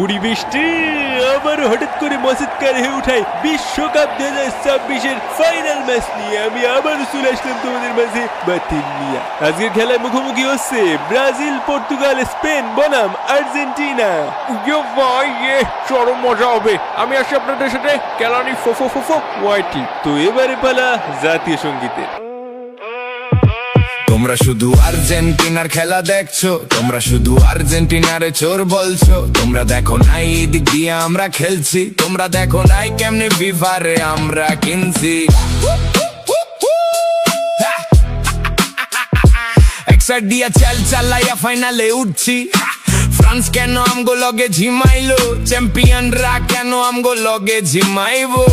পরিবেশটি আবার হঠাৎ করে মজাদার হয়ে উঠায় বিশ্বকাপ 2026-এর ফাইনাল ম্যাচ নিয়ে আমি আবার চলে আসলাম তোমাদের মাঝে বাতিল মিয়া। আজকের খেলায় মুখোমুখি হচ্ছে ব্রাজিল, পর্তুগাল, স্পেন বনাম আর্জেন্টিনা। ভাই চরম মজা হবে। আমি আসি আপনাদের সাথে কেলানি ফোফো ফোফো ওয়াইটি। তো এবারে পালা জাতীয় সঙ্গীতে। তোমরা শুধু আর্জেন্টিনার খেলা দেখছো, তোমরা শুধু আর্জেন্টিনারে চোর বলছো। তোমরা দেখো নাই দিক দিয়ে আমরা খেলছি, তোমরা দেখো নাই কেমনে ফিফারে আমরা কিনছি। একসাইড দিয়া চাল চালাইয়া ফাইনালে উঠছি। ফ্রান্স কেন আমগো লগে ঝিমাইলো, চ্যাম্পিয়নরা কেন আমগো লগে ঝিমাইবো।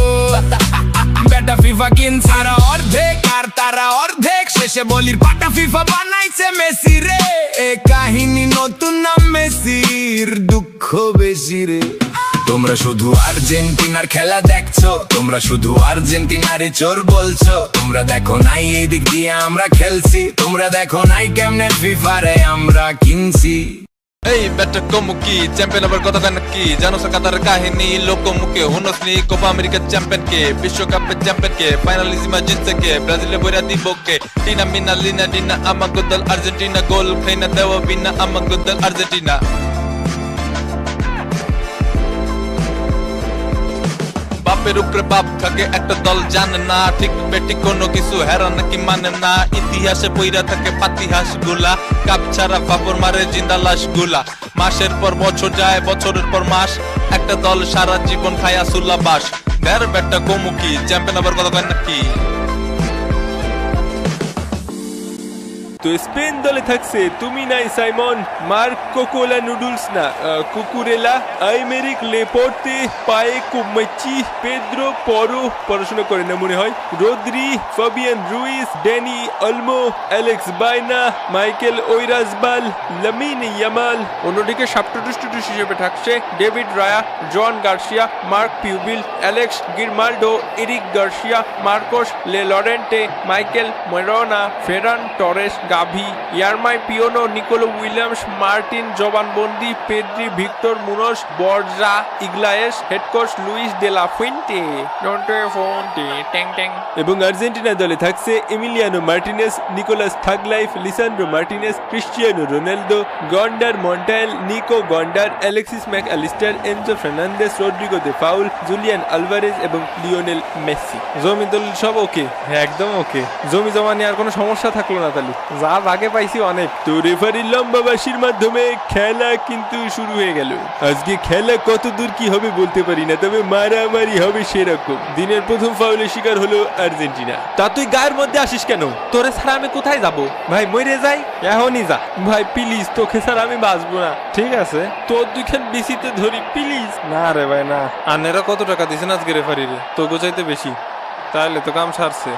বেটা ফিফা কিনছে তারা অর্ধেক আর তারা অর্ধেক, শেষে বলির পাটা ফিফা বানাইছে মেসি রে। এ কাহিনী নতুন না মেসির, দুঃখ বেশি রে। তোমরা শুধু আর্জেন্টিনার খেলা দেখছো, তোমরা শুধু আর্জেন্টিনারে চোর বলছো। তোমরা দেখো নাই এই দিক দিয়ে আমরা খেলছি, তোমরা দেখো নাই কেমনে ফিফারে আমরা কিনছি। এই ব্যাটা কমুকি চ্যাম্পিয়ন আবার কথা কেন কি জানো কাতার কাহিনী লোকমুখে হুনসনি কোপা আমেরিকার চ্যাম্পিয়ন কে, বিশ্বকাপের চ্যাম্পিয়ন কে, ফাইনালিজিমা জিতছে কে, ব্রাজিলে বইরা দিব কে। টিনা মিনা লিনা ডিনা আমাগো দল আর্জেন্টিনা, গোল খাইনা দেওয়া বিনা আমাগো দল আর্জেন্টিনা। বাপের উপরে বাপ থাকে একটা দল জানে না, ঠিক বেটি কোনো কিছু হেরা নাকি মানে না। ইতিহাসে পইরা থাকে পাতিহাস গুলা, কাপ ছাড়া বাপর মারে জিন্দা লাশ গুলা। মাসের পর বছর যায়, বছরের পর মাস, একটা দল সারা জীবন খায়া সুল্লা বাস। দেড় বেটা কমুকি চ্যাম্পিয়ন আবার কথা কয় নাকি। তো স্পেন দলে থাকছে তুমি নাই সাইমন, মার্ক কোকোলা নুডলস না কুকুরেলা, আইমেরিক লেপোর্তে, পায়ে কুমাচি, পেদ্রো পরো পড়াশোনা করে না মনে হয়, Rodri, Fabian Ruiz, Dani Olmo, Alex Baena, Mikel Oyarzabal, Lamine Yamal. অন্যদিকে সাবস্টিটিউট হিসেবে থাকছে David Raya, Joan Garcia, Marc Pubill, Alex Grimaldo, Eric Garcia, Marcos লে Llorente, Mikel Merino, Ferran Torres, Gavi, Yeremy Pino, Nico Williams, Martin জবানবন্দি, Pedri, Victor Munoz, Borja, Iglesias, head coach Luis de লা ফুয়েন্টে, এবং Argentina দলে থাকছে Emiliano Martinez, Nicolas Tagliafico, Lisandro Martinez, Cristiano Ronaldo, গন্ডার Montiel, Nico গন্ডার, Alexis Mac Allister, Enzo Fernandez, Rodrigo de Paul, Julian Alvarez এবং Lionel Messi. জমি দল সব ওকে, একদম ওকে। জমি জমা নিয়ে আর কোনো সমস্যা থাকলো না তাহলে, যা ভাগে পাইছি অনেক। তো রেফারির লম্বা বাঁশির মাধ্যমে খেলা কিন্তু শুরু হয়ে গেল। আজকে খেলা কত দূর কি হবে বলতে পারি না, তবে মারামারি হবে সেরকম। দিনের প্রথম ফাউলের শিকার হলো আর্জেন্টিনা। তা তুই গায়ের মধ্যে আসিস কেন? তোরে ছাড়া আমি কোথায় যাব? ভাই মরে যাই, এখনই যা ভাই প্লিজ, তোকে ছাড়া আমি বাঁচবো না। ঠিক আছে তোর দুইখান বিসিতে ধরি প্লিজ। না রে ভাই না। আনেরা কত টাকা দিছেন আজকে রেফারিরে? তো গোচাইতে বেশি, তাহলে তো কাম সারছে।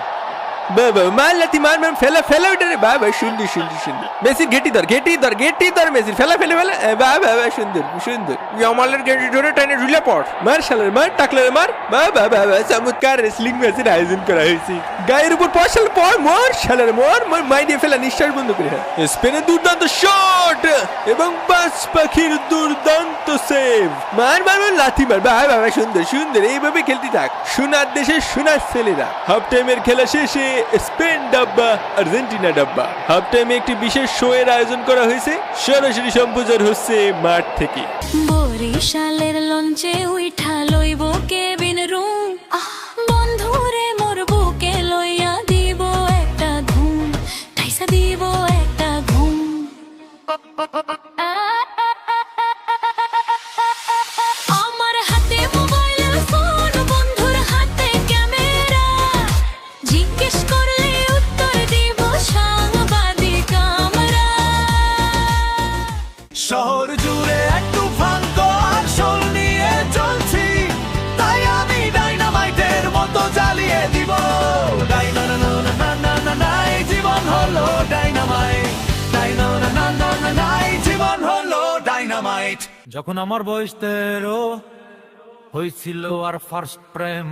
বাবা মারলাতি মার মার ফেলা ফেলা ওটা রে বাবা, সুন্দর সুন্দর সুন্দর। মেসির ঘেটি ধর ঘেটি ধর ঘেটি ধর, মেসির ফেলা ফেলে ফেলা বাবা বাবা সুন্দর সুন্দর। ইয়ামালের ঘেটি ধরে টাইনে ঝুলে পড়, মার শালার মার, টাকলারে মার। বাবা বাবা চমৎকার রেসলিং ম্যাচের আয়োজন করা হয়েছে। গায়ের উপর পশাল পড়, মর শালার মর মর, মাইরে ফেলা নিঃশ্বাস বন্ধ করে। স্পেনের দুর্দান্ত শট এবং বাস পাখির দুর্দান্ত সেভ। মার মার মার লাথি মার, বাবা বাবা সুন্দর সুন্দর। এইভাবে খেলতে থাক, সোনার দেশে সোনার ছেলেরা। হাফ টাইমের খেলা শেষে স্পেন ডাব্বা আর্জেন্টিনা ডাব্বা। হাফ টাইমে একটি বিশেষ শো এর আয়োজন করা হয়েছে, সরাসরি সম্প্রচার হচ্ছে মাঠ থেকে। বরিশালের লঞ্চে উঠা লইব কেবিন রুম, বন্ধুরে মোর বুকে লইয়া দিব একটা ঘুম, ঠাইসা দিব একটা ঘুম। আমার হাতে মোবাইল ফোন, বন্ধুর হাতে ক্যামেরা, জিজ্ঞেস করলে উত্তর দিব সাংবাদিক আমরা। শহর জুড়ে এক তুফান আর শোল নিয়ে চলছি, তাই আমি ডাইনামাইটের মতো জ্বালিয়ে দিব। জীবন হলো ডাইনামাইট, জীবন হলো ডাইনামাইট। যখন আমার বয়স 13 হয়েছিল আর ফার্স্ট প্রেম,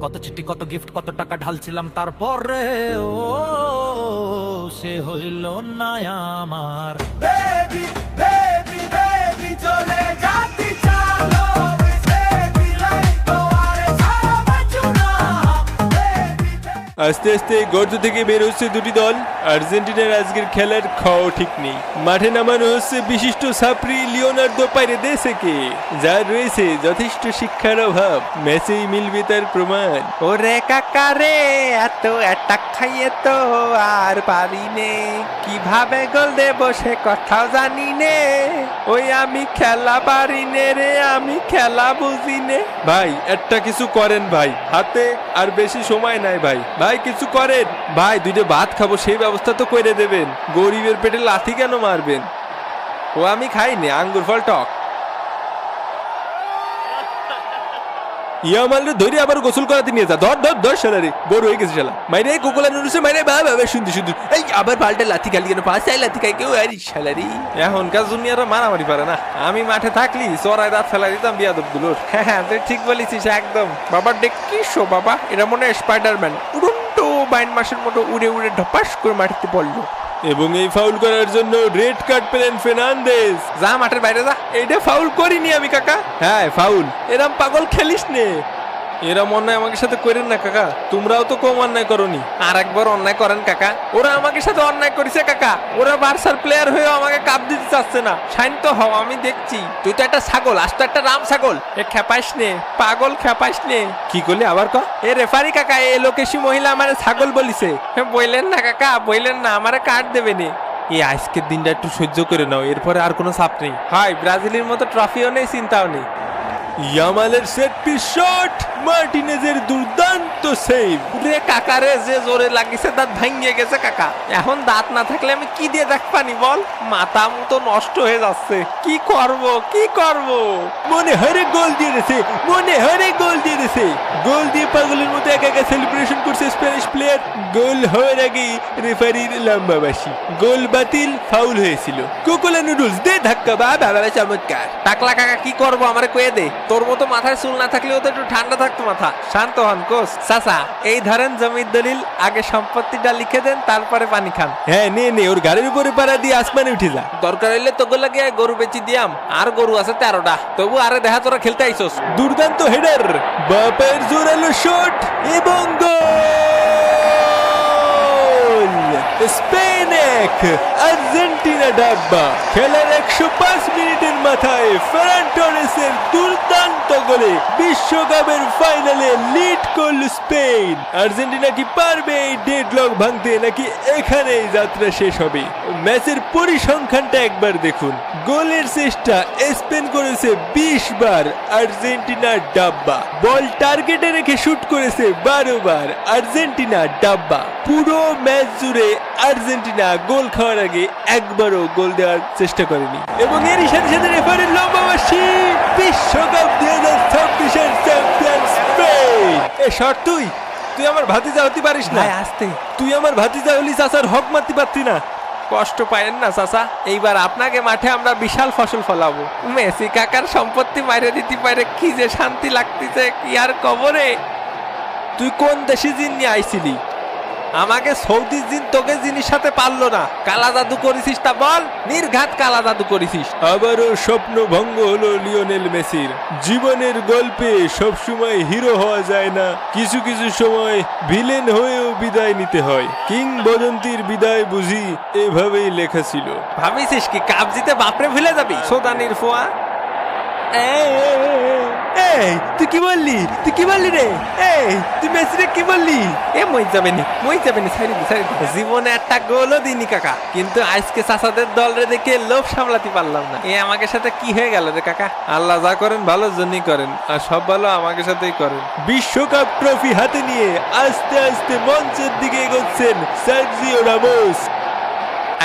কত চিঠি কত গিফট কত টাকা ঢালছিলাম, তারপরে ও সে হইল না আমার। বেবি বেবি বেবি চলে যাচ্ছি আস্তে আস্তে গর্ত থেকে বের হচ্ছে দুটি দল। আর্জেন্টিনার আজকের খেলার খাও ঠিক নেই। মাঠে নামানো হচ্ছে বিশিষ্ট সাপ্রি লিওনার্দো পারেদেসকে, যার রয়েছে যথেষ্ট শিক্ষার অভাব। ম্যাচেই মিলবে তার প্রমাণ। ওরে কাকা রে, এত অ্যাটাক খাইয়ে তো আর পারি নে, কিভাবে গোল দেবো সে কথাও জানি নে। ওই আমি খেলা পারি নে রে, আমি খেলা বুঝি নে। ভাই একটা কিছু করেন ভাই, হাতে আর বেশি সময় নাই ভাই, ভাই কিছু করেন ভাই। দুইটা ভাত খাবো সেই ব্যবস্থা তো করে দেবেন, গরিবের পেটে লাথি কেন মারবেন? ও আমি খাইনি, আঙ্গুর ফল টক। ইয়ামালরে ধরে আবার গোসল করাতে নিয়ে যা, ধর ধর ধর শালারে, বড় হয়ে গেছে শালা। মাইরে কোকোলা নুরুসে মাইরে বাবা শুনতে শুনতে এই আবার পাল্টে লাথি খালি কেন, পাঁচ চাই লাথি খাই কেউ আরে শালারি। এখনকার জুনিয়ররা মারামারি পারে না, আমি মাঠে থাকলি চড়াই দাঁত ফেলা দিতাম বিয়াদব গুলোর। হ্যাঁ তুই ঠিক বলেছিস একদম। বাবা দেখ কি শো বাবা, এটা মনে হয় স্পাইডারম্যান, উড়ন্টো বাইন মাসের মতো উড়ে উড়ে ঢপাস করে মাটিতে পড়লো। এবং এই ফাউল করার জন্য রেড কার্ড পেলেন ফের্নান্দেজ। যা মাঠের বাইরে যা। এইটা ফাউল করিনি আমি কাকা। হ্যাঁ ফাউল, এরম পাগল খেলিস নে। এরা অন্যায় আমাকে সাথে করেন না কাকা, তোমরাও তো কম অন্যায় করনি। আর একবার অন্যায় করেন কাকা। ওরা আমাকে সাথে অন্যায় করেছে কাকা, ওরা বার্সার প্লেয়ার হয়েও আমাকে কাপ দিতে চাচ্ছে না। শান্ত হও, আমি দেখছি। তুই তো একটা ছাগল, আজ তো একটা রাম ছাগল। এ খেপাইস নে পাগল, খেপাইস নে। কি করলে আবার ক? এ রেফারি কাকা, এ লোকেশি মহিলা আমারে ছাগল বলিছে। বললেন না কাকা, বললেন না, আমারে কার্ড দেবে নি। এই আজকের দিনটা একটু সহ্য করে নাও, এরপরে আর কোনো চাপ নেই। হয় ব্রাজিলের মতো ট্রফিও নেই, চিন্তাও নেই। ইয়ামালের সেট পিস শট, মার্টিনেজের দুর্দান্ত সেভ। রে কাকা রে, যে জোরে লাগিছে দাঁত ভাঙিয়ে গেছে কাকা। এখন দাঁত না থাকলে আমি কি দিয়ে দেখ পানি বল, মাথা মতো নষ্ট হয়ে যাচ্ছে। কি করব কি করব? মনে হরে গোল দিয়ে দিয়েছে, মনে হরে গোল দিয়ে দিয়েছে। গোল দিয়ে পাগলের মতো একা একা সেলিব্রেশন করছে স্প্যানিশ প্লেয়ার। গোল হওয়ার আগেই রেফারির লম্বা বাঁশি। গোল বাতিল, ফাউল হয়েছিল। কোকোলা নুডলস দে ধাক্কা, বা বাবা চমৎকার। টাকলা কাকা কি করবো আমারে কয়ে দে। তোর মতো মাথায় চুল না থাকলেও তো একটু ঠান্ডা থাকতো মাথা। শান্ত হন কোচ। চাচা এই ধরেন জমির দলিল, আগে সম্পত্তিটা লিখে দেন, তারপরে পানি খান। হ্যাঁ নে নে, ওর গাড়ির উপরে পাড়া দিয়ে আসমানে উঠে যা। দরকার হইলে তোকে লাগে গরু বেচি দিয়াম, আর গরু আছে 13টা। তবু আরে দেখা তোরা খেলতে আইসোস। দুর্দান্ত হেডার, বাপের জোরালো শট এবং গোল। স্পেন 1 আর্জেন্টিনা ডাব্বা। খেলার 105 মিনিটের মাথায় ফেরান টরেসের দুর্দান্ত গোলে বিশ্বকাপের ফাইনালে লিড করল স্পেন। আর্জেন্টিনা কি পারবে এই ডেডলক ভাঙতে, নাকি এখানেই যাত্রা শেষ হবে? ম্যাচের পরিসংখ্যানটা একবার দেখুন। গোলের চেষ্টা স্পেন করেছে 20 বার, আর্জেন্টিনা ডাব্বা। বল টার্গেটে রেখে শুট করেছে 12 বার, আর্জেন্টিনা ডাব্বা। পুরো ম্যাচ জুড়ে আর্জেন্টিনা গোল খাওয়ার আগে একবারও গোল দেওয়ার চেষ্টা করেনি। এবং এরই সাথে সাথে রেফারির লম্বা বাঁশি। বিশ্বকাপ 2026-এর চ্যাম্পিয়ন স্পেন। এ শট তুই আমার ভাতিজা হতে পারিস না। আসতে তুই আমার ভাতিজা হলি, চাচার হক মারতে পারতি না। কষ্ট পায়েন না চাচা, এইবার আপনাকে মাঠে আমরা বিশাল ফসল ফলাবো। মেসি কাকার সম্পত্তি মাইরে দিতে পারে, কি যে শান্তি লাগতেছে কি আর কবরে। তুই কোন দেশি জিন নিয়ে আইছিলি? আমাকে সৌদি জিন তোকে জিনিস সাথে পারলো না। কালা জাদু করেছিস তা বল, নির্ঘাত কালা জাদু করেছিস। আবারও স্বপ্ন ভঙ্গ হলো লিওনেল মেসির। জীবনের গল্পে সবসময় হিরো হওয়া যায় না, কিছু কিছু সময় ভিলেন হয়েও বিদায় নিতে হয়। কিংবদন্তির বিদায় বুঝি এভাবেই লেখা ছিল। ভাবিছিস কি কাপ জিতে বাপরে ভুলে যাবি? সোদানির ফোয়া। এই তুই কি বললি, তুই কি বললি রে? এই তুই মেসিরে কি বললি? এ মই যাবেনি সাইড জীবনে একটা গোলও দিনি কাকা, কিন্তু আজকে চাচাদের দল রে দেখে লোভ সামলাতে পারলাম না। এ আমাকে সাথে কি হয়ে গেল রে কাকা? আল্লাহ যা করেন ভালোর জন্যই করেন, আর সব ভালো আমাকে সাথেই করেন। বিশ্বকাপ ট্রফি হাতে নিয়ে আস্তে আস্তে মঞ্চের দিকে এগোচ্ছেন সার্জিও রামোস।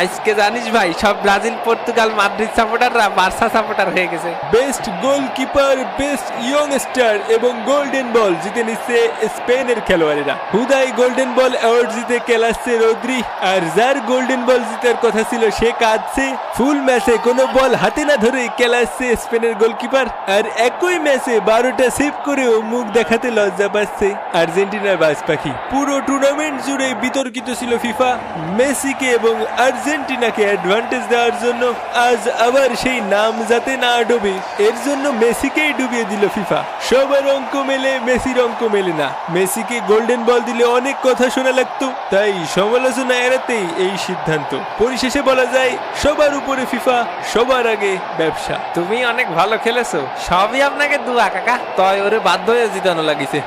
আজকে জানিস ভাই, সব ব্রাজিল, পর্তুগাল, মাদ্রিদ সাপোর্টাররা বার্সা সাপোর্টার হয়ে গেছে। বেস্ট গোলকিপার, বেস্ট ইয়ংস্টার এবং গোল্ডেন বল জিতে নিচ্ছে স্পেনের খেলোয়াড়েরা। হুদাই গোল্ডেন বল অ্যাওয়ার্ড জিতে কেলাচ্ছে রদ্রি, আর যার গোল্ডেন বল জিতার কথা ছিল সে কাঁদছে। ফুল ম্যাচে কোনো বল হাতে না ধরে কেলাচ্ছে স্পেনের গোলকিপার, আর একই ম্যাচে 12টা সেভ করেও মুখ দেখাতে লজ্জা পাচ্ছে আর্জেন্টিনার বাজ পাখি। পুরো টুর্নামেন্ট জুড়ে বিতর্কিত ছিল ফিফা মেসিকে এবং আর্জেন্টিনাকে অ্যাডভান্টেজ দেওয়ার জন্য। আজ আবার সেই নাম যাতে না ডুবে এর জন্য মেসিকেই ডুবিয়ে দিল ফিফা। সবার অঙ্ক মেলে, মেসির অঙ্ক মেলে না। মেসিকে গোল্ডেন বল দিলে অনেক কথা শোনা লাগতো, তাই সমালোচনা এড়াতেই এই সিদ্ধান্ত। পরিশেষে বলা যায় সবার উপরে ফিফা, সবার আগে ব্যবসা। তুমি অনেক ভালো খেলেছো, সবই আপনাকে দুয়া কাকা, তাই ওরে বাধ্য হয়ে জিতানো লাগিছে।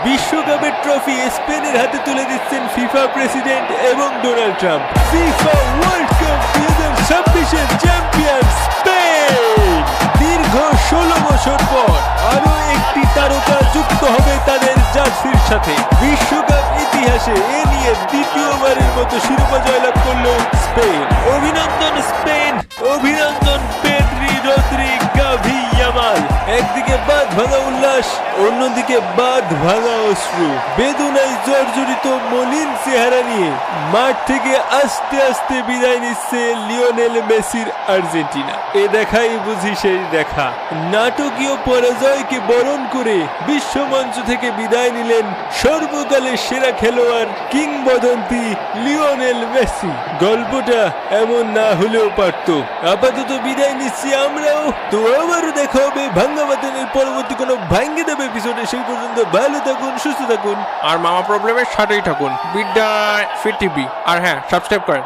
বিশ্বকাপের ট্রফি স্পেনের হাতে তুলে দিচ্ছেন ফিফা প্রেসিডেন্ট এবং Donald Trump. FIFA world cup 2026-এর চ্যাম্পিয়ন স্পেন। দীর্ঘ 16 বছর পর আরো একটি তারকা যুক্ত হবে তাদের জার্সির সাথে। বিশ্বকাপ ইতিহাসে এ নিয়ে দ্বিতীয়বারের মতো শিরোপা জয়লাভ করলো স্পেন। অভিনন্দন স্পেন, অভিনন্দন পেদ্রি, রদ্রি, গাভি, ইয়ামাল। একদিকে বাঁধ ভাঙা উল্লাস, অন্যদিকে বাঁধ ভাঙা অশ্রু। বেদনায় জর্জরিত মলিন চেহারা নিয়ে মাঠ থেকে আস্তে আস্তে বিদায় নিচ্ছে লিওনেল মেসির আর্জেন্টিনা। এ দেখাই বুঝি সেই দেখা। নাটকীয় পরাজয়কে বরণ করে বিশ্বমঞ্চ থেকে বিদায় নিলেন সর্বকালের সেরা খেলোয়াড়, কিংবদন্তি লিওনেল মেসি। গল্পটা এমন না হলেও পারত। আপাতত বিদায় নিচ্ছি আমরাও। তো আবারও দেখা হবে ভাঙ্গা বাতনের পরবর্তী কোনো ভাঙ্গে দেবে এপিসোডে। সেই পর্যন্ত ভালো থাকুন, সুস্থ থাকুন, আর মামা প্রবলেমের সাথেই থাকুন। বিদায়, ফির টিভি। আর হ্যাঁ, সাবস্ক্রাইব করেন।